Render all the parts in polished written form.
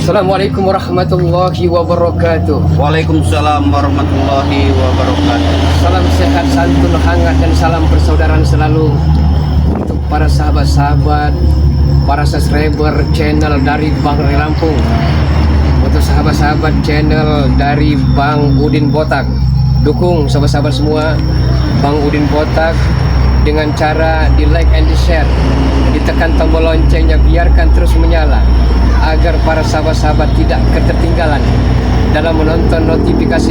Assalamualaikum warahmatullahi wabarakatuh. Waalaikumsalam warahmatullahi wabarakatuh. Salam sehat, santun hangat, dan salam persaudaraan selalu untuk para sahabat-sahabat, para subscriber channel dari Bang Ray Lampung. Untuk sahabat-sahabat channel dari Bang Udin Botak, dukung sahabat-sahabat semua Bang Udin Botak dengan cara di like and di share, ditekan tombol loncengnya, biarkan terus menyala agar para sahabat-sahabat tidak ketertinggalan dalam menonton notifikasi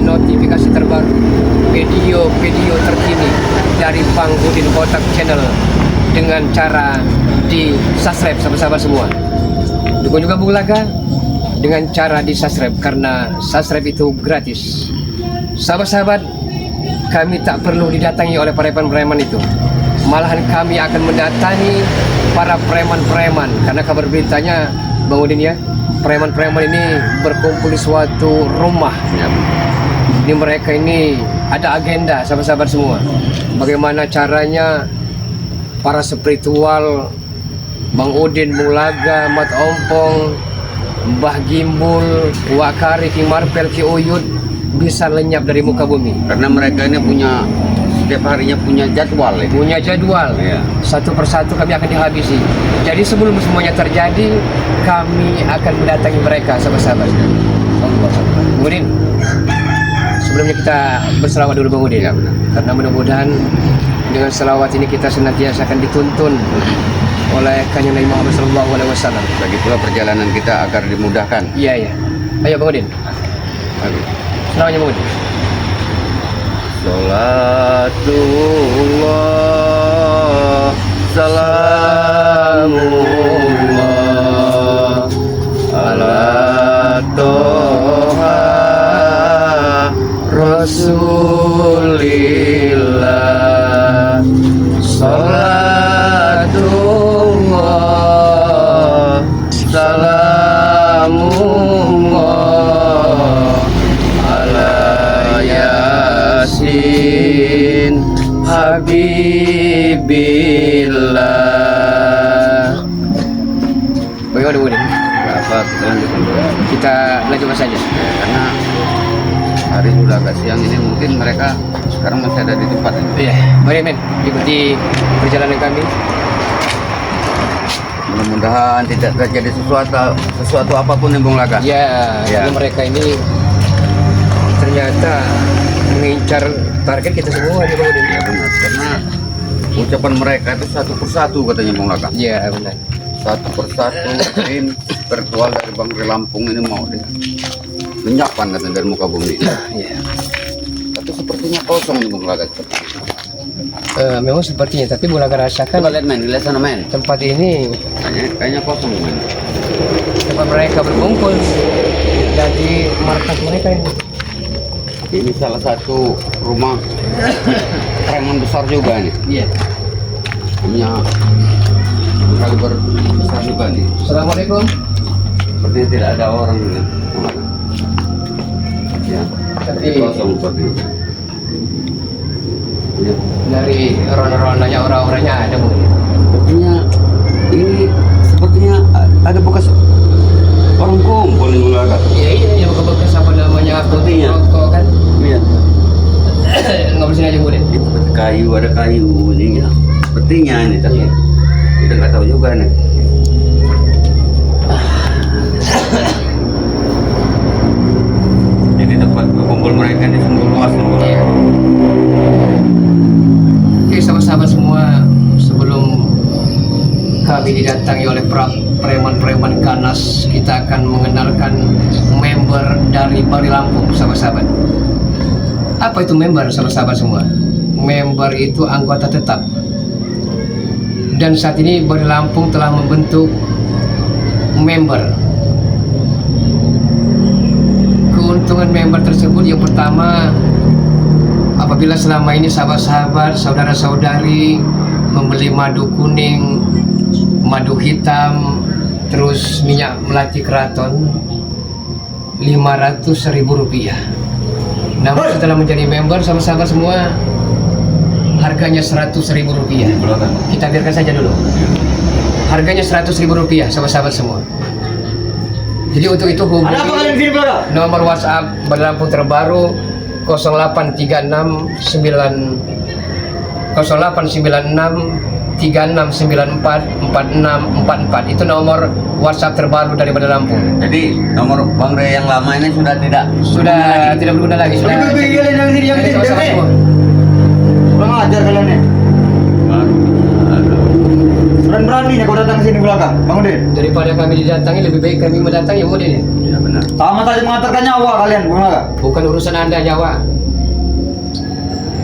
terbaru, video-video terkini dari Bang Udin Botak channel dengan cara di subscribe sahabat-sahabat semua. Dukung juga Bung Laga dengan cara di subscribe, karena subscribe itu gratis. Sahabat-sahabat, kami tak perlu didatangi oleh preman-preman itu, malahan kami akan mendatangi para preman-preman, karena kabar beritanya Bang Udin ya, preman-preman ini berkumpul di suatu rumah. Ini mereka ini ada agenda sahabat-sahabat semua. Bagaimana caranya para spiritual Bang Udin, Bung Laga, Mat Ompong, Mbah Gimbul, Wakari, Ki Marpel, Ki Uyut bisa lenyap dari muka bumi. Karena mereka ini punya setiap harinya punya jadwal ya. Punya jadwal ya. Satu persatu kami akan dihabisi. Jadi sebelum semuanya terjadi, kami akan mendatangi mereka sahabat-sahabat. Bang Udin, sebelumnya kita berselawat dulu Bang Udin ya, karena mudah-mudahan dengan selawat ini kita senantiasa akan dituntun oleh Kanjeng Nabi Muhammad SAW. Bagi pula perjalanan kita agar dimudahkan. Iya ya. Ayo Bang Udin. Selawatnya Bang Udin. Salatullah, salamullah ala toha rasulillah. Salatullah, salamullah ala Yasin Habibillah. Bagaimana Bang Udin? Apa kita lanjutkan dulu? Kita lanjutkan saja. Karena hari sudah agak siang ini, mungkin mereka sekarang masih ada di tempat ini. Iya, mari men, ikuti perjalanan kami. Mudah-mudahan tidak terjadi sesuatu apapun yang Bung Laga. Ya, Ya. jadi mereka ini ternyata mengincar target kita semua nih Bang Udin. Ya benar, karena ucapan mereka itu satu persatu katanya Bung Laga. Iya benar. Satu persatu tim virtual dari Bang Ray Lampung ini mau lenyapkan katanya dari muka bumi. Iya. Tapi sepertinya kosong nih Bung Laga. Memang sepertinya, tapi Bung Laga rasakan Coba lihat men, lihat sana men. tempat ini Kayaknya kosong men. tempat mereka berkumpul dari markas mereka ini. Ini salah satu rumah preman besar juga nih. Iya. Punya kaliber besar juga nih. Assalamualaikum. Sepertinya tidak ada orang nih. Ya, Tapi kosong seperti itu. Ya. dari ronda-rondanya orang-orangnya ada Bung. Sepertinya ada bekas orang kumpul di Bulaga. Iya, yang bekas apa namanya Sepertinya. rokok kan. Iya. Nggak sini aja Bung Udin. Seperti kayu, ada kayu ini ya. Sepertinya ini tapi Iya. kita nggak tahu juga nih. Jadi tempat berkumpul mereka di sumber luas loh. Iya. Oke sahabat-sahabat semua, sebelum kami didatangi oleh preman-preman ganas, kita akan mengenalkan member dari Bang Ray Lampung sahabat-sahabat. Apa itu member sahabat-sahabat semua? Member itu anggota tetap. Dan saat ini Bang Ray Lampung telah membentuk member. Keuntungan member tersebut yang pertama, apabila selama ini sahabat-sahabat, saudara-saudari membeli madu kuning, madu hitam, terus minyak melati keraton, Rp500.000. Namun setelah menjadi member sahabat-sahabat semua, harganya Rp100.000. Kita biarkan saja dulu. Harganya Rp100.000 sahabat-sahabat semua. Jadi untuk itu hubungi Ada apa kalian di sini belakang? nomor WhatsApp Lampung terbaru 0896 itu nomor WhatsApp terbaru dari Bandar Lampung. Jadi nomor Bang Ray yang lama ini sudah tidak Tidak berguna lagi. Sudah. Lebih kalian yang sini, yang Jadi sini, sama yang semua. sini. Kurang ajar kalian nih. Baru. Berani-beraninya kau datang ke sini belakang, Bang Udin. Daripada kami didatangi, lebih baik kami mendatangi Udin ya. Ya benar. Sama saja mengantarkan nyawa kalian, Bang. Bukan urusan Anda nyawa.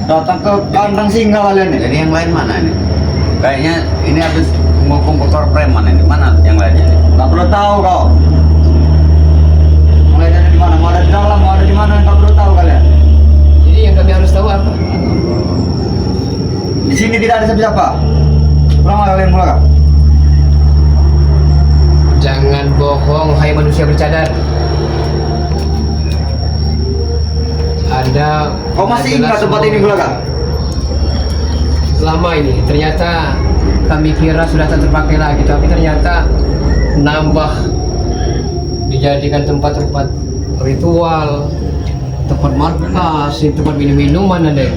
Datang ke kandang singa kalian nih. Jadi yang lain mana ini? Kayaknya ini habis ngomong kotor preman ini. Mana yang lainnya ini? Gak perlu tahu kau. Mulai dari di mana? Mau ada di dalam, mau ada di mana? Gak perlu tahu kalian. Jadi yang kami harus tahu apa? Di sini tidak ada siapa-siapa. Pulang kalian belakang. Jangan bohong, hai manusia bercadar. Anda Kau masih ingat tempat ini belakang? Lama ini, ternyata kami kira sudah tak terpakai lagi, tapi ternyata nambah dijadikan tempat-tempat ritual, tempat markas, tempat minum-minuman ada.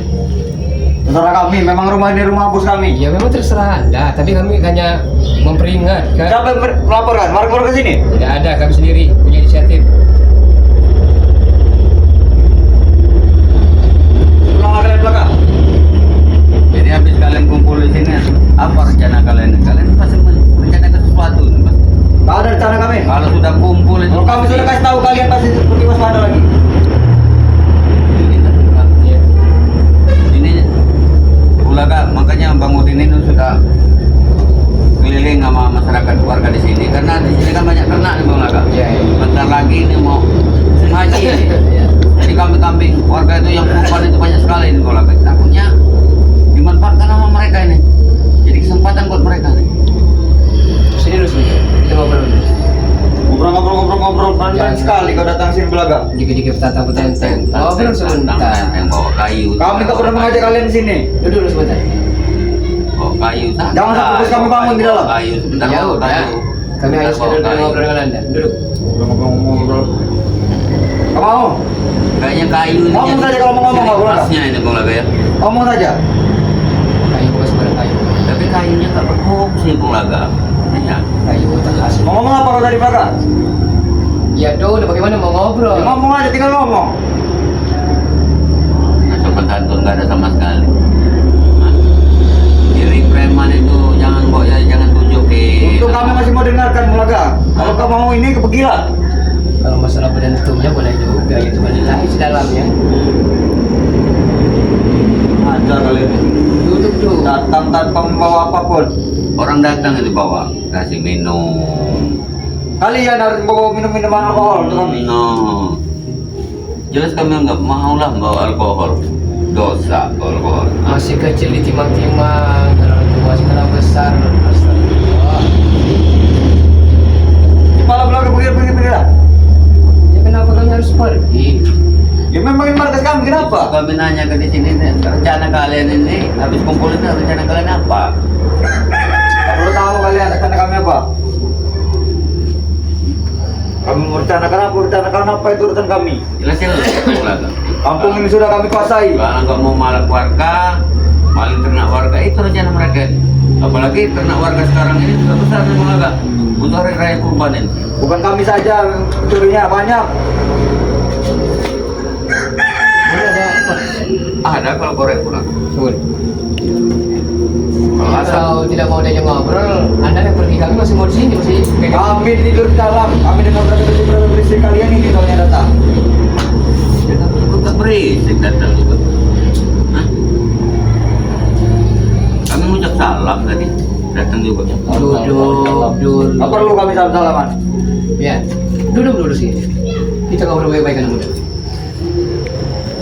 Terserah kami, memang rumah ini rumah bos kami. Ya memang terserah Anda, tapi kami hanya memperingatkan. Siapa yang melaporkan? Mari ke sini. Tidak ada, kami sendiri punya inisiatif. Pulang kalian belakang. Jadi habis kalian kumpul di sini, apa rencana kalian? Kalian pasti merencanakan sesuatu nih, Pak. Gak ada rencana kami. Kalau sudah kumpul itu Kalau kami pasti- sudah kasih tahu kalian pasti pergi waspada lagi. Ini kan, Pak. Ya. Ini Ulaga, makanya Bang Udin ini sudah keliling sama masyarakat warga di sini karena di sini kan banyak ternak nih Bang Ulaga. Iya, iya. Bentar lagi ini mau musim haji. Ya. Jadi kambing-kambing warga itu yang kurban itu banyak sekali ini Bang Ulaga. Takutnya dimanfaatkan sama mereka ini. Jadi kesempatan buat mereka nih. Sini dulu sini. Kita ngobrol dulu. Ngobrol pelan-pelan Ya. sekali kau datang sini belakang. Dikit-dikit petata petenteng. Ngobrol sebentar. Yang bawa kayu. Kami tak pernah mengajak kalian di sini. Duduk dulu sebentar. Bawa kayu. Jangan sampai bos kami bangun di dalam. Kayu sebentar. Ya bawa udah. kayu. Kami hanya Sebentar, bawa sekedar kayu. ngobrol dengan Anda. Duduk. Ngobrol. Kau mau? Kayaknya kayu ini. Ngomong jadi saja kalau mau ngomong, ciri Bang Ulaga. khasnya ini Bang Ulaga ya. Ngomong saja. Kayu bukan sebarang kayu. Tapi kayunya nggak berfungsi Bang Ulaga. Iya. Kayu terkhas. Mau ngomong apa kau dari belakang? Ya udah bagaimana mau ngobrol? Ya, ngomong aja, tinggal ngomong. Nah, sopan santun nggak ada sama sekali. Nah, ciri preman itu jangan bawa ya, jangan tunjukin. Untuk kami masih mau dengarkan Mulaga. Kalau kau mau ini kepikiran. Kalau masalah bentuknya boleh juga, itu menilai di dalamnya. Ajar kalian. Duduk dulu. Datang tanpa membawa apapun. Orang datang itu bawa kasih minum. Kalian harus bawa minum-minuman alkohol untuk kami. No. Jelas kami nggak mau lah bawa alkohol. Dosa bawa alkohol. Masih kecil ditimang-timang, kalau tua sekarang besar. Astagfirullah. Kepala belakang pergi lah. Ya kenapa kami harus pergi? Ya memang ini markas kami, kenapa? Kami nanya ke di sini nih, rencana kalian ini habis kumpul itu rencana kalian apa? Tak perlu tahu kalian rencana kami apa. Kami merencanakan apa itu urusan kami. Jelasin lah. Kampung ini sudah kami kuasai. Kalau nggak mau malak warga, maling ternak warga itu rencana mereka. Apalagi ternak warga sekarang ini sudah besar nih Bang. Untuk hari raya kurban ini. Bukan kami saja curinya banyak. Ini ada apa? Ada kalau korek pulang. Tunggu. Kalau asal Kalau tidak mau diajak ngobrol, Anda yang pergi, kami masih mau di sini, masih kayak Kami tidur di dalam. Kami dengar berisik kalian ini kalau yang datang. ya kan juga berisik datang juga. Hah? Kami ngucap salam tadi datang juga. duduk. Nggak perlu kami salam-salaman. Ya, duduk dulu sini. Kita ngobrol baik-baik anak muda.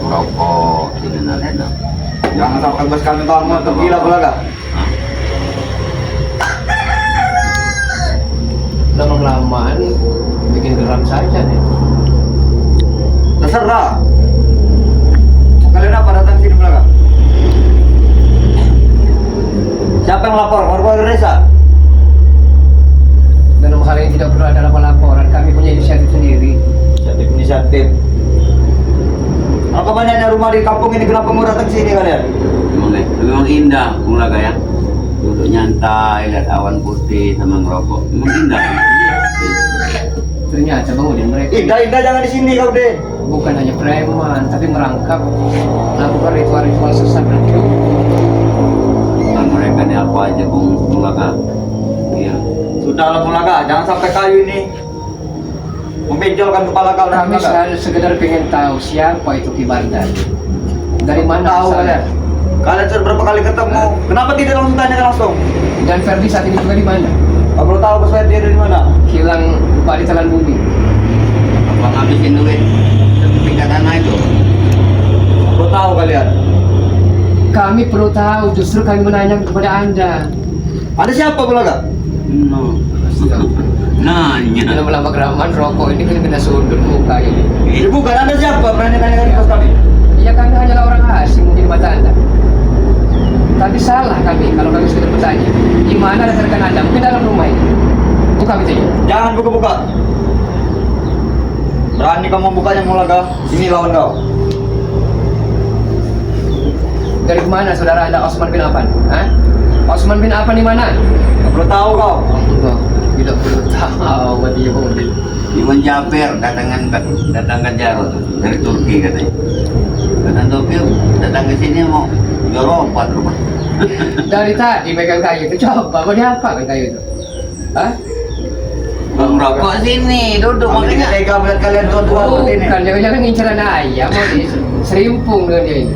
Rokok ini nana. Jangan sampai bos kami tahu mau tergila belaga. Lama-lamaan bikin geram saja nih. Terserah. Kalian apa datang sini belakang? Siapa yang lapor? Warga desa. Dalam hal ini tidak perlu ada laporan. Kami punya inisiatif di kampung ini, kenapa mau datang sini kalian? Memang indah Bulaga ya. Duduk nyantai, lihat awan putih sama ngerokok. Memang indah. Ternyata Bang Udin mereka Indah jangan di sini kau deh. bukan hanya preman, tapi merangkap melakukan ritual-ritual sesat dan hidup. Dan mereka ini apa aja Bulaga. Iya. Sudahlah Bulaga, jangan sampai kayu ini membenjolkan kepala kau dan Kami Bulaga. sekedar pengen tahu siapa itu Ki Bardan. Dari mana Tahu asalnya? kalian sudah berapa kali ketemu? Kenapa tidak langsung tanyakan langsung? Dan Ferdi saat ini juga di mana? Kau perlu tahu Bos Ferdi ada di mana? Hilang lupa di telan bumi. Abang habisin duit sertifikat tanah itu. Perlu tahu kalian. Kami perlu tahu, justru kami menanya kepada Anda. Ada siapa Bulaga? No. Nanya. Dalam lama keramaan rokok ini kena sundut muka ini. Ini bukan, Anda siapa? Berani tanyakan bos kami. Ya kami hanyalah orang asing mungkin di mata Anda. Tapi salah kami kalau kami sudah bertanya. Di mana rekan Anda? Mungkin dalam rumah ini. Buka pintunya. Jangan buka-buka. Berani kamu bukanya Bulaga? Sini lawan kau. Dari mana saudara Anda Osman bin Affan? Hah? Osman bin Affan di mana? Kau perlu tahu kau. Allah, tidak perlu tahu dia Udin. Iwan Jaber datang ke Jarot dari Turki katanya. Datang Turki datang ke sini mau nyerompat rumah. Dari tadi megang kayu itu, coba mau diapakan kayu itu? Hah? Bang rokok sini duduk Kami tidak makanya. tega melihat kalian tua-tua seperti ini. Bukan, jangan-jangan ngincaran ayam mau diserimpung dengan dia ini.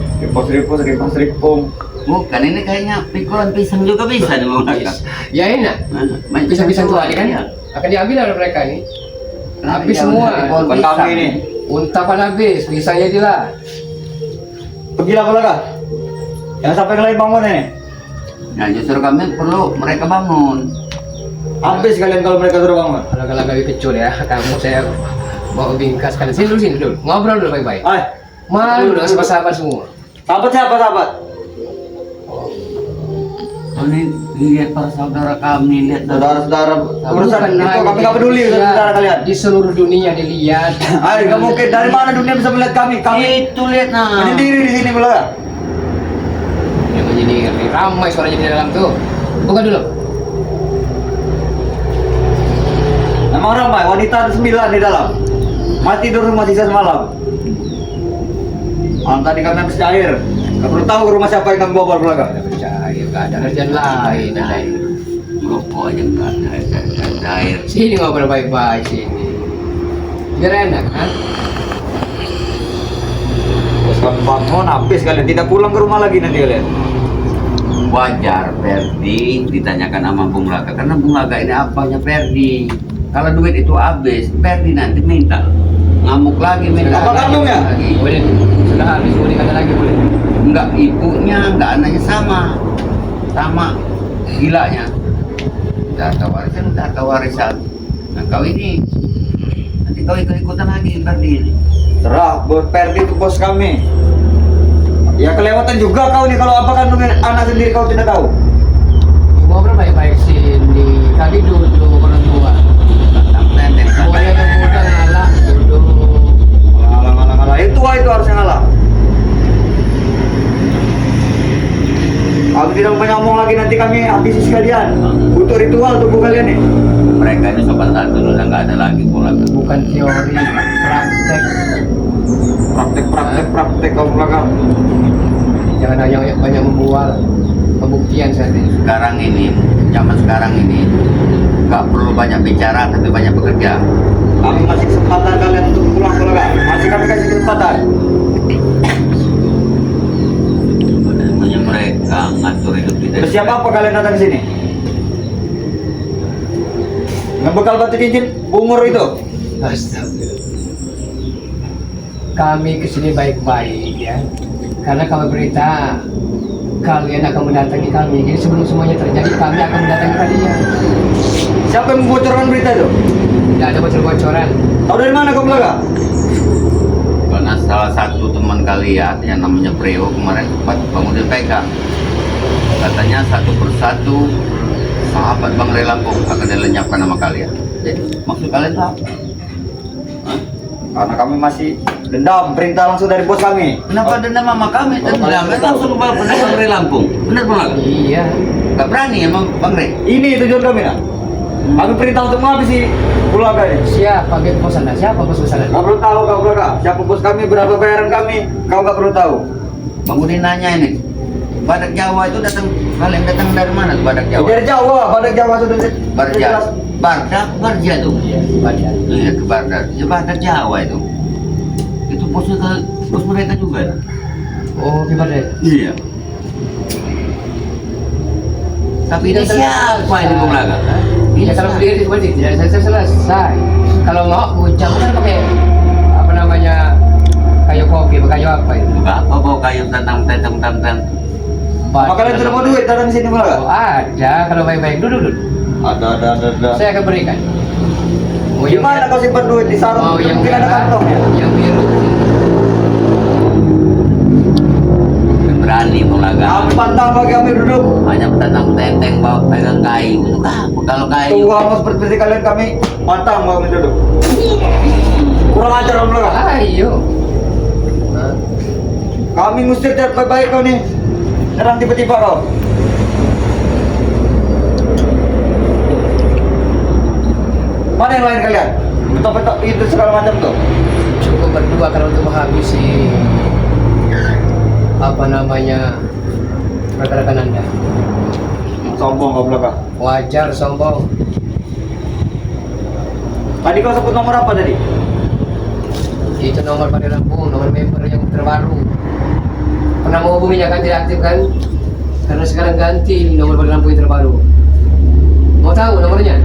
Seripung. Bukan ini kayaknya pikulan pisang juga bisa nih Bang Raka. Ya enak. Pisang-pisang tua ini kan Iya. akan diambil oleh mereka ini. Kenapa Habis jangan semua. dari pohon Bukan pisang? kami ini. Unta pan habis, pisangnya dilah. Pergilah Bulaga. Jangan sampai yang lain bangun ini. Nah justru kami perlu mereka bangun. Habis kalian kalau mereka sudah bangun. Kalau gawi kecil ya, kamu saya bawa bingkas kalian. Sini dulu. Ngobrol dulu baik-baik. Ay, Malu dong sahabat-sahabat semua. sahabat siapa sahabat? Oh, ini lihat para saudara kami, lihat Saudara-saudara urusan Bukan itu lagi. kami nggak peduli Ya, saudara kalian. Di seluruh dunia dilihat. Ay, nggak mungkin. Dari mana dunia bisa melihat kami? Kami itu lihat nah. menyendiri di sini Bulaga. Ya jadi ramai suaranya di dalam tuh. Buka dulu. Memang ramai, wanita ada 9 di dalam. Masih tidur rumah sisa semalam. Malam tadi kami habis cair. Gak perlu tahu ke rumah siapa yang kami bawa Bulaga. Ada percaya, gak ada kerjaan lain. Rokok aja nggak ada air. Sini ngobrol baik-baik sini. Biar enak kan? Terus kami bangun, habis kalian tidak pulang ke rumah lagi nanti kalian. Wajar Ferdi ditanyakan sama Bung Laga karena Bung Laga ini apanya Ferdi. Kalau duit itu habis, Ferdi nanti minta ngamuk lagi minta. Apa lagi, kandung ya? lagi. Boleh. Sudah habis, boleh kata lagi boleh. Enggak ibunya, enggak anaknya sama gilanya. Udah warisan. Nah kau ini nanti kau ikut-ikutan lagi Ferdi ini. Terah, bos Ferdi itu bos kami. Ya kelewatan juga kau nih kalau apa kandungnya anak sendiri kau tidak tahu. Ngobrol baik-baik sini. Kami duduk orang tua. Semuanya yang muda ngalah duduk. Ngalah. Itu tua itu harusnya ngalah. Kalau tidak banyak ngomong lagi nanti kami habisi sekalian. Butuh ritual tubuh kalian nih. Mereka ini sobat satu udah nggak ada lagi pulang. Bukan teori, praktek. Praktek kau belakang. Jangan hanya banyak membual pembuktian saja. Sekarang ini, zaman sekarang ini nggak perlu banyak bicara tapi banyak bekerja. Kami masih kesempatan kalian untuk pulang belakang. Masih kami kasih kesempatan. Namanya mereka ngatur hidup kita. Bersiap apa kalian datang ke sini? Ngebekal batu cincin umur itu. Astagfirullah. Kami kesini baik-baik ya. Karena kami berita kalian akan mendatangi kami. Jadi sebelum semuanya terjadi kami akan mendatangi kalian. Siapa yang membocorkan berita itu? Tidak ada bocor-bocoran. Tahu dari mana kau belakang? Karena salah satu teman kalian yang namanya Preo kemarin sempat bangun pegang. Katanya satu persatu sahabat Bang Ray Lampung akan dilenyapkan nama kalian. Jadi maksud kalian itu apa? Hah? Karena kami masih Dendam, perintah langsung dari bos kami. Kenapa dendam sama kami? Dendam, langsung Bang Re Lampung. Benar Bang Laga? Iya. Gak berani emang Bang Re? Ini tujuan kami nak. Kami perintah untuk menghabisi Bulaga ini. Siapa bos bos Anda? Siapa bos bos Anda? Kau perlu tahu kau Bulaga. Siapa bos kami, berapa bayaran kami, kau gak perlu tahu. Bang Udin nanya ini. Badak Jawa itu kalian datang dari mana tuh Badak Jawa? Dari Jawa, Badak Jawa sudah Barja. Barja tuh. Iya, Badan. Iya ke Badak. Ya Badak Jawa itu. Itu bos mereka juga. Oh, gimana? Iya. Tapi ini siapa ini Bung Laga? Ya kalau berdiri seperti tidak selesai. Kalau mau ucap kan pakai apa namanya kayu kopi, kayu apa itu? Enggak apa bawa kayu tentang. Makanya sudah mau duit datang sini Bulaga. Oh, ada, kalau baik-baik duduk. Ada. Saya akan berikan. Mau yang Gimana kau simpan duit di sarung? mau yang Mungkin ada merah, kantong ya. yang biru. Berani Bung Laga. Kami pantang bagi kami duduk. Hanya tentang bawa pegang kayu. Untuk apa kalau kayu? Tunggu kamu seperti kalian kami pantang bagi kami duduk. Kurang ajar Om Bulaga. Ayo. Hah? Kami ngusir tiap baik-baik kau nih. Nyerang tiba-tiba kau. Mana yang lain kalian? Betok-betok itu segala macam tuh. Cukup berdua kalau untuk menghabisi apa namanya rekan-rekan Anda. Sombong kau Bulaga. Wajar sombong. Tadi kau sebut nomor apa tadi? Itu nomor pada Lampung, nomor member yang terbaru. Pernah menghubunginya kan tidak aktif kan? Karena sekarang ganti nomor pada Lampung yang terbaru. Mau tahu nomornya?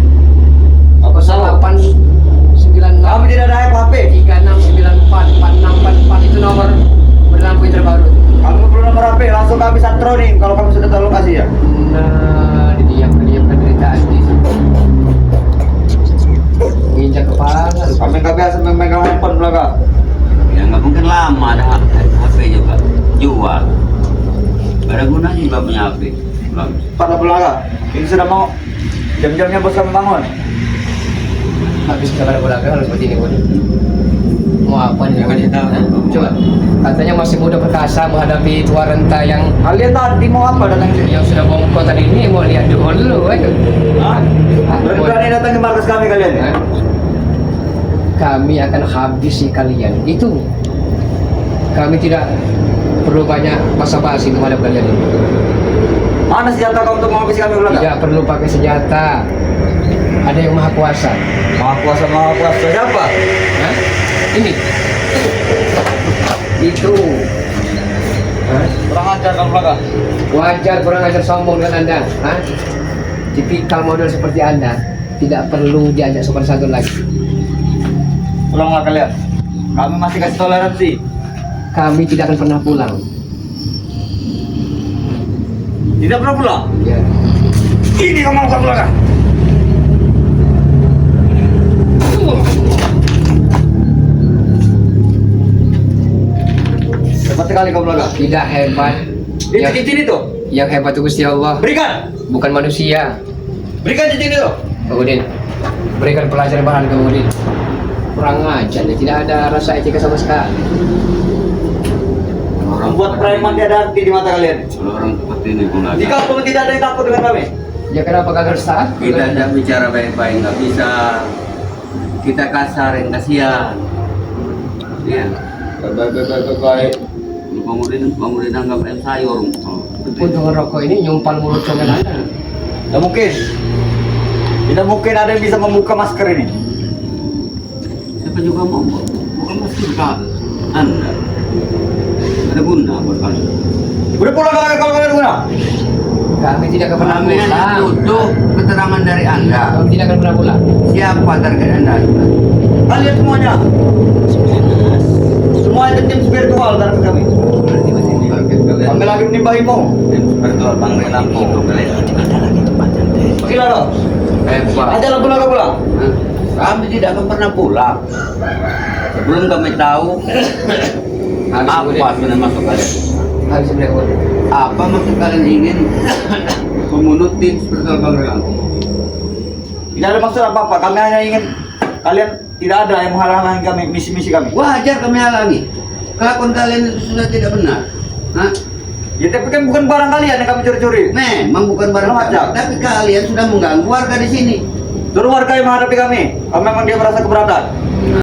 Apa salah? 896 Kami tidak ada HP. 3694 itu nomor pada Lampung yang terbaru. Kamu perlu nomor HP, langsung kami satronin kalau kamu sudah tahu lokasi ya. Nah, didiamkan dari tadi. Injak kepala. Kami nggak biasa memegang handphone Bulaga. Ya nggak mungkin lama ada HP juga. Jual. Gak ada gunanya juga punya HP. Pada Bulaga, ini sudah mau jam-jamnya bos kami bangun. Habis kepada bola harus seperti ini, Bun. Mau apa nih? Ya, kasih tahu. Hah? Coba. Katanya masih muda perkasa menghadapi tua renta yang Kalian tadi mau apa datang sini? sudah bongkok tadi ini mau lihat dulu, ayo. Hah? Berani datang ke markas kami kalian ya? Hah? Kami akan habisi kalian. Itu. Kami tidak perlu banyak basa-basi menghadap kalian ini. Mana senjata kau untuk menghabisi kami Bulaga? Tidak perlu pakai senjata. Ada yang maha kuasa. Maha kuasa siapa? Hah? Ini. Itu. Hah? Kurang ajar kau Bulaga. Wajar kurang ajar sombong dengan Anda. Hah? Tipikal model seperti Anda tidak perlu diajak sopan santun lagi. Pulanglah kalian. Kami masih kasih toleransi. Kami tidak akan pernah pulang. Tidak pernah pulang. Ya. Ini kau mau Bulaga. Hebat sekali kau Bulaga. Tidak hebat. Yang, Cincin itu. yang hebat itu Gusti Allah, Berikan. bukan manusia. Berikan cincin itu. Kemudian berikan pelajaran bahan kemudian. Kurang ajar, dia tidak ada rasa etika sama sekali. Membuat preman tiada arti di mata kalian. Kalau orang seperti ini Bung Laga. Jika kamu tidak ada yang takut dengan kami. Ya kenapa kagak harus taat? Kita tidak bicara baik-baik, nggak bisa. Kita kasarin, kasihan. Iya. Baik. Bangunin anggap ayam sayur. Pun dengan rokok ini nyumpal mulut comel Anda. Tidak mungkin. Tidak mungkin ada yang bisa membuka masker ini. Siapa juga mau bukan masker Anda. Ada guna buat kalian. Udah pulang kalau kalian guna. Kami tidak akan pernah Kami hanya pulang. butuh keterangan dari Anda. Kami tidak akan pernah pulang. Siapa target Anda? Kalian semuanya. Semua itu tim spiritual dari kami. Target kalian. Kami lagi menimbahimu. Tim spiritual Bang Re Lampung. Kalian. Pergilah dong. Hebat. Ajalah pulang. Kami tidak akan pernah pulang. Sebelum kami tahu apa sebenarnya maksud kalian. Habis berikut. Apa maksud kalian ingin membunuh tim spiritual Bang Re Lampung? Tidak ada maksud apa-apa. Kami hanya ingin kalian tidak ada yang menghalangi kami, misi-misi kami. Wajar kami halangi. Kelakuan kalian itu sudah tidak benar. Hah? Ya tapi kan bukan barang kalian yang kami curi-curi. Memang bukan barang Wajar. kami, tapi kalian sudah mengganggu warga di sini. Suruh warga yang menghadapi kami. Kalau memang dia merasa keberatan.